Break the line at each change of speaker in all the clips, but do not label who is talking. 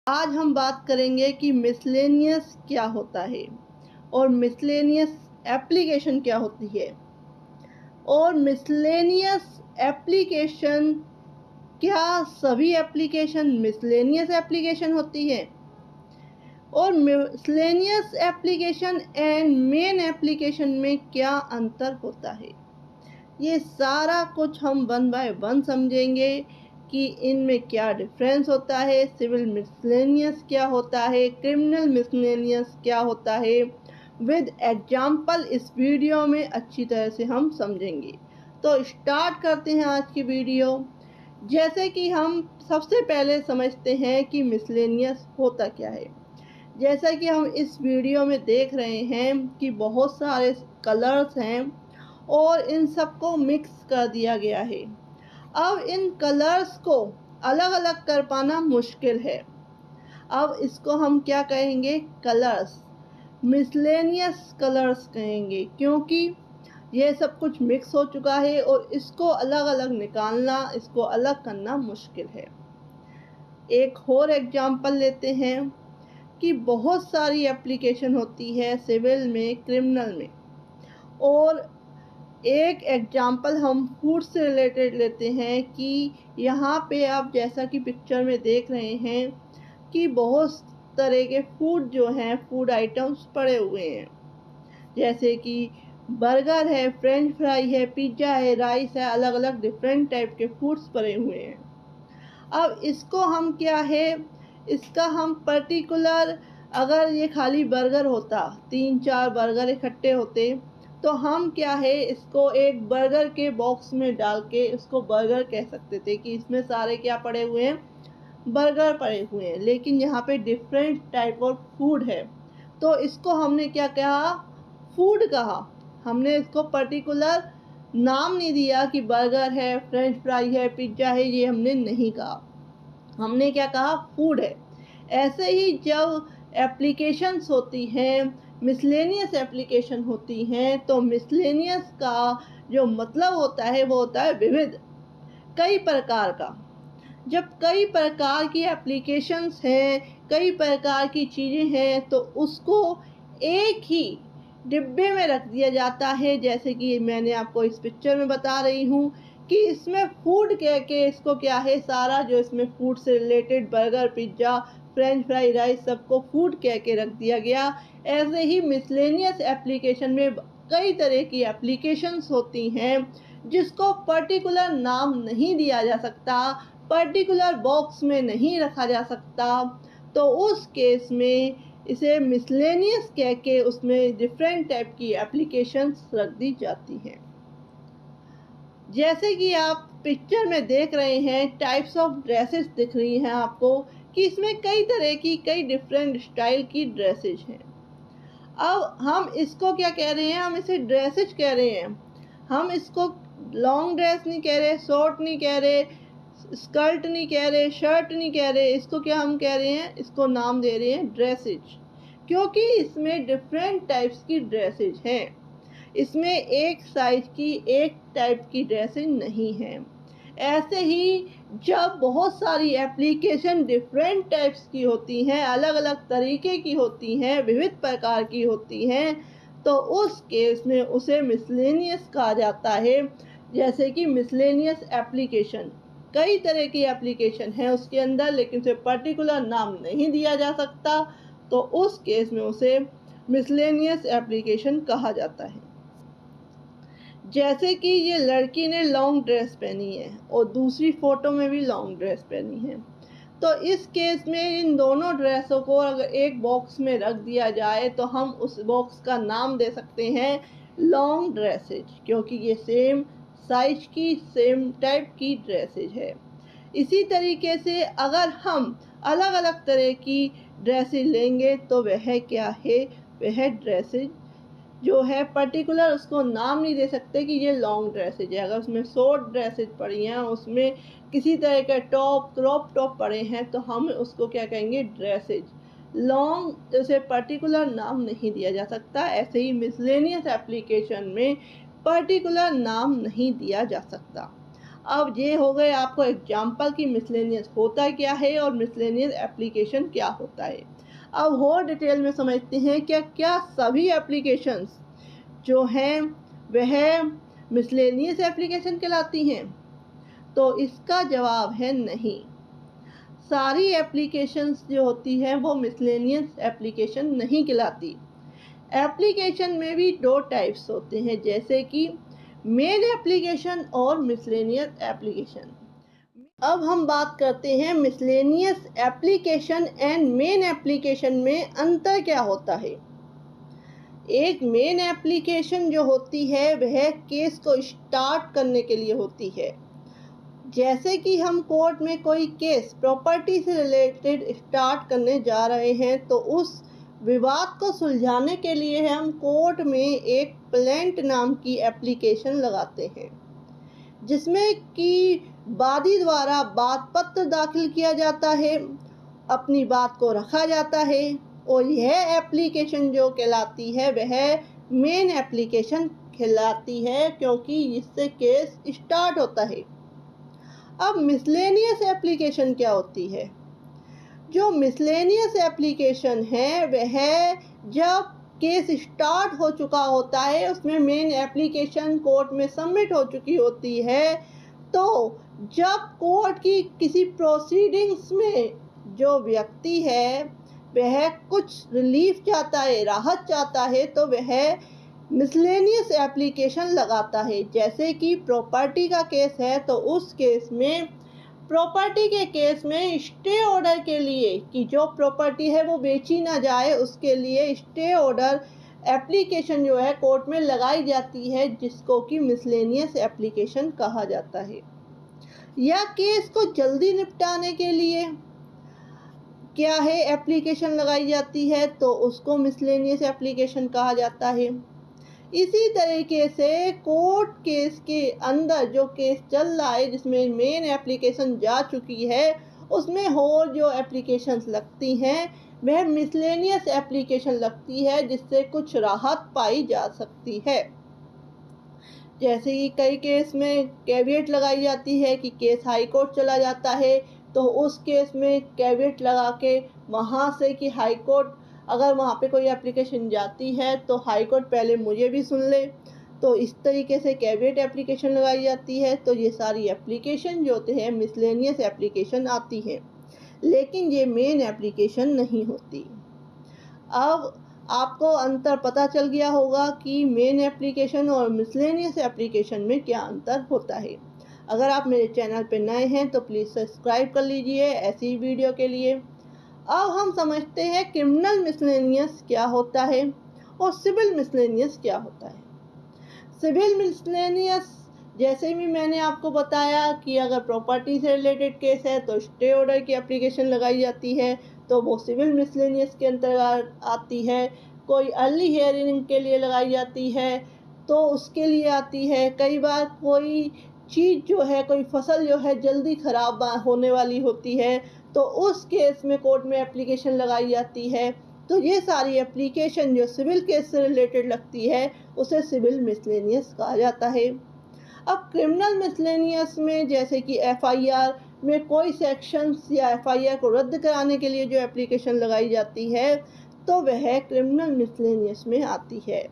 आज हम बात करेंगे कि मिसलेनियस क्या होता है और मिसलेनियस एप्लीकेशन क्या होती है और मिसलेनियस एप्लीकेशन क्या सभी एप्लीकेशन मिसलेनियस एप्लीकेशन होती है और miscellaneous application and main application में क्या अंतर होता है। ये सारा कुछ हम वन बाय वन समझेंगे कि इनमें क्या डिफरेंस होता है, सिविल मिसलेनियस क्या होता है, क्रिमिनल मिसलेनियस क्या होता है। विद एग्जाम्पल इस वीडियो में अच्छी तरह से हम समझेंगे। तो स्टार्ट करते हैं आज की वीडियो। जैसे कि हम सबसे पहले समझते हैं कि मिसलेनियस होता क्या है। जैसा कि हम इस वीडियो में देख रहे हैं कि बहुत सारे कलर्स हैं और इन सबको मिक्स कर दिया गया है। अब इन कलर्स को अलग अलग कर पाना मुश्किल है। अब इसको हम क्या कहेंगे, कलर्स, मिसलेनियस कलर्स कहेंगे, क्योंकि ये सब कुछ मिक्स हो चुका है और इसको अलग अलग निकालना, इसको अलग करना मुश्किल है। एक और एग्जांपल लेते हैं कि बहुत सारी एप्लीकेशन होती है सिविल में, क्रिमिनल में, और एक एग्जांपल हम फूड से रिलेटेड लेते हैं कि यहाँ पे आप जैसा कि पिक्चर में देख रहे हैं कि बहुत तरह के फूड जो हैं, फूड आइटम्स पड़े हुए हैं, जैसे कि बर्गर है, फ्रेंच फ्राई है, पिज़्ज़ा है, राइस है, अलग अलग डिफरेंट टाइप के फूड्स पड़े हुए हैं। अब इसको हम क्या है, इसका हम पर्टिकुलर, अगर ये खाली बर्गर होता, 3-4 बर्गर इकट्ठे होते, तो हम क्या है, इसको एक बर्गर के बॉक्स में डाल के इसको बर्गर कह सकते थे कि इसमें सारे क्या पड़े हुए हैं, बर्गर पड़े हुए हैं। लेकिन यहाँ पे डिफरेंट टाइप ऑफ फूड है, तो इसको हमने क्या कहा, फूड कहा। हमने इसको पर्टिकुलर नाम नहीं दिया कि बर्गर है, फ्रेंच फ्राई है, पिज़्ज़ा है, ये हमने नहीं कहा। हमने क्या कहा, फूड है। ऐसे ही जब एप्लीकेशंस होती हैं, मिसलेनियस एप्लीकेशन होती हैं, तो मिसलेनियस का जो मतलब होता है वो होता है विविध, कई प्रकार का। जब कई प्रकार की एप्लीकेशंस हैं, कई प्रकार की चीज़ें हैं, तो उसको एक ही डिब्बे में रख दिया जाता है। जैसे कि मैंने आपको इस पिक्चर में बता रही हूँ कि इसमें फूड कह के इसको क्या है, सारा जो इसमें फूड से related burger, pizza, French fry, rice, सबको फूड कह के रख दिया गया। ऐसे ही मिसलेनियस एप्लीकेशन में कई तरह की एप्लीकेशंस होती हैं जिसको पर्टिकुलर नाम नहीं दिया जा सकता, पर्टिकुलर बॉक्स में नहीं रखा जा सकता, तो उस केस में इसे मिसलेनियस कह के उसमें डिफरेंट टाइप की एप्लीकेशंस रख दी जाती हैं। जैसे कि आप पिक्चर में देख रहे हैं, टाइप्स ऑफ ड्रेसेस दिख रही हैं आपको कि इसमें कई तरह की, कई डिफरेंट स्टाइल की ड्रेसेस हैं। अब हम इसको क्या कह रहे हैं, हम इसे ड्रेसेस कह रहे हैं। हम इसको लॉन्ग ड्रेस नहीं कह रहे, शॉर्ट नहीं कह रहे, स्कर्ट नहीं कह रहे, शर्ट नहीं कह रहे, इसको क्या हम कह रहे हैं, इसको नाम दे रहे हैं ड्रेसेज, क्योंकि इसमें डिफरेंट टाइप्स की ड्रेसेज हैं। इसमें एक साइज की, एक टाइप की ड्रेसेज नहीं है। ऐसे ही जब बहुत सारी एप्लीकेशन डिफरेंट टाइप्स की होती हैं, अलग अलग तरीके की होती हैं, विविध प्रकार की होती हैं, तो उस केस में उसे मिसलेनियस कहा जाता है। जैसे कि मिसलेनियस एप्लीकेशन, कई तरह की एप्लीकेशन है उसके अंदर, लेकिन उसे पर्टिकुलर नाम नहीं दिया जा सकता, तो उस केस में उसे मिसलेनियस एप्लीकेशन कहा जाता है। जैसे कि ये लड़की ने लॉन्ग ड्रेस पहनी है और दूसरी फ़ोटो में भी लॉन्ग ड्रेस पहनी है, तो इस केस में इन दोनों ड्रेसों को अगर एक बॉक्स में रख दिया जाए तो हम उस बॉक्स का नाम दे सकते हैं लॉन्ग ड्रेसेज, क्योंकि ये सेम साइज की, सेम टाइप की ड्रेसेज है। इसी तरीके से अगर हम अलग अलग तरह की ड्रेसेज लेंगे तो वह क्या है, वह ड्रेसेज जो है पर्टिकुलर उसको नाम नहीं दे सकते कि ये लॉन्ग ड्रेसेज है। अगर उसमें शॉर्ट ड्रेसेज पड़ी हैं, उसमें किसी तरह के टॉप, क्रॉप टॉप पड़े हैं, तो हम उसको क्या कहेंगे, ड्रेसेज। लॉन्ग उसे पर्टिकुलर नाम नहीं दिया जा सकता। ऐसे ही मिसलेनियस एप्लीकेशन में पर्टिकुलर नाम नहीं दिया जा सकता। अब ये हो गए आपको एग्जाम्पल कि मिसलेनियस होता क्या है और मिसलेनियस एप्लीकेशन क्या होता है। अब और डिटेल में समझते हैं क्या क्या सभी एप्लीकेशंस जो हैं वह मिसलेनियस एप्लीकेशन कहलाती हैं। तो इसका जवाब है नहीं, सारी एप्लीकेशंस जो होती हैं वो मिसलेनियस एप्लीकेशन नहीं कहलाती। एप्लीकेशन में भी दो टाइप्स होते हैं, जैसे कि मेन एप्लीकेशन और मिसलेनियस एप्लीकेशन। अब हम बात करते हैं miscellaneous application and main application में अंतर क्या होता है। एक मेन एप्लीकेशन जो होती है वह केस को स्टार्ट करने के लिए होती है। जैसे कि हम कोर्ट में कोई केस प्रॉपर्टी से रिलेटेड स्टार्ट करने जा रहे हैं, तो उस विवाद को सुलझाने के लिए हम कोर्ट में एक प्लेंट नाम की एप्लीकेशन लगाते हैं, जिसमें कि वादी द्वारा बात पत्र दाखिल किया जाता है, अपनी बात को रखा जाता है, और यह एप्लीकेशन जो कहलाती है वह मेन एप्लीकेशन कहलाती है, क्योंकि इससे केस स्टार्ट होता है। अब मिसलेनियस एप्लीकेशन क्या होती है। जो मिसलेनियस एप्लीकेशन है वह जब केस स्टार्ट हो चुका होता है, उसमें मेन एप्लीकेशन कोर्ट में सबमिट हो चुकी होती है, तो जब कोर्ट की किसी प्रोसीडिंग्स में जो व्यक्ति है वह कुछ रिलीफ चाहता है, राहत चाहता है, तो वह मिसलेनियस एप्लीकेशन लगाता है। जैसे कि प्रॉपर्टी का केस है, तो उस केस में प्रॉपर्टी के केस में स्टे ऑर्डर के लिए कि जो प्रॉपर्टी है वो बेची ना जाए, उसके लिए स्टे ऑर्डर एप्लीकेशन जो है कोर्ट में लगाई जाती है, जिसको कि मिसलेनियस एप्लीकेशन कहा जाता है। या केस को जल्दी निपटाने के लिए क्या है एप्लीकेशन लगाई जाती है, तो उसको मिसलेनियस एप्लीकेशन कहा जाता है। इसी तरीके से कोर्ट केस के अंदर जो केस चल रहा है, जिसमें मेन एप्लीकेशन जा चुकी है, उसमें और जो एप्लीकेशंस लगती हैं वह मिसलेनियस एप्लीकेशन लगती है, जिससे कुछ राहत पाई जा सकती है। जैसे कि कई केस में कैविएट लगाई जाती है कि केस हाई कोर्ट चला जाता है, तो उस केस में कैविएट लगा के वहाँ से कि हाई कोर्ट अगर वहाँ पे कोई एप्लीकेशन जाती है तो हाई कोर्ट पहले मुझे भी सुन ले, तो इस तरीके से कैविएट एप्लीकेशन लगाई जाती है। तो ये सारी एप्लीकेशन जो होते हैं मिसलेनियस एप्लीकेशन आती है, लेकिन ये मेन एप्लीकेशन नहीं होती। अब आपको अंतर पता चल गया होगा कि मेन एप्लीकेशन और मिसलेनियस एप्लीकेशन में क्या अंतर होता है। अगर आप मेरे चैनल पर नए हैं तो प्लीज़ सब्सक्राइब कर लीजिए ऐसी वीडियो के लिए। अब हम समझते हैं क्रिमिनल मिसलेनियस क्या होता है और सिविल मिसलेनियस क्या होता है। सिविल मिसलेनियस जैसे भी मैंने आपको बताया कि अगर प्रॉपर्टी से रिलेटेड केस है तो स्टे ऑर्डर की एप्लीकेशन लगाई जाती है, तो वो सिविल मिसलेनियस के अंतर्गत आती है। कोई अर्ली हियरिंग के लिए लगाई जाती है तो उसके लिए आती है। कई बार कोई चीज़ जो है, कोई फसल जो है जल्दी ख़राब होने वाली होती है, तो उस केस में कोर्ट में एप्लीकेशन लगाई जाती है। तो ये सारी एप्लीकेशन जो सिविल केस से रिलेटेड लगती है उसे सिविल मिसलेनियस कहा जाता है। अब क्रिमिनल मिसलेनियस में जैसे कि एफआईआर में कोई सेक्शंस या एफआईआर को रद्द कराने के लिए जो एप्लीकेशन लगाई जाती है, तो वह क्रिमिनल मिसलेनियस में आती है।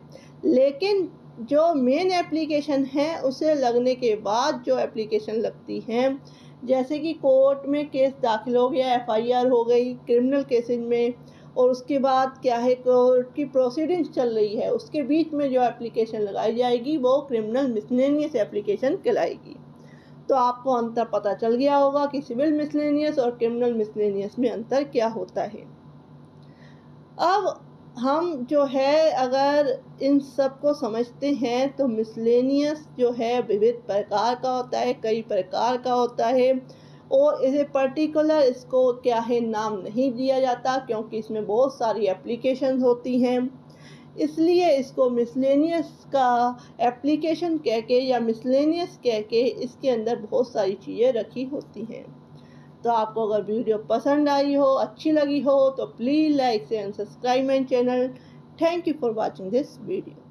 लेकिन जो मेन एप्लीकेशन है उसे लगने के बाद जो एप्लीकेशन लगती हैं, जैसे कि कोर्ट में केस दाखिल हो गया, एफआईआर हो गई क्रिमिनल केसेज में, और उसके बाद क्या है कोर्ट की प्रोसीडिंग्स चल रही है, उसके बीच में जो एप्लीकेशन लगाई जाएगी वो क्रिमिनल मिसलेनियस एप्लीकेशन कहलाएगी। तो आपको अंतर पता चल गया होगा कि सिविल मिसलेनियस और क्रिमिनल मिसलेनियस में अंतर क्या होता है। अब हम जो है अगर इन सब को समझते हैं तो मिसलेनियस जो है विविध प्रकार का होता है, कई प्रकार का होता है, और इसे पर्टिकुलर इसको क्या है नाम नहीं दिया जाता, क्योंकि इसमें बहुत सारी एप्लीकेशन होती हैं, इसलिए इसको मिसलेनियस का एप्लीकेशन कह के या मिसलेनियस कह के इसके अंदर बहुत सारी चीज़ें रखी होती हैं। तो आपको अगर वीडियो पसंद आई हो, अच्छी लगी हो, तो please like and subscribe my channel. Thank you for watching this video.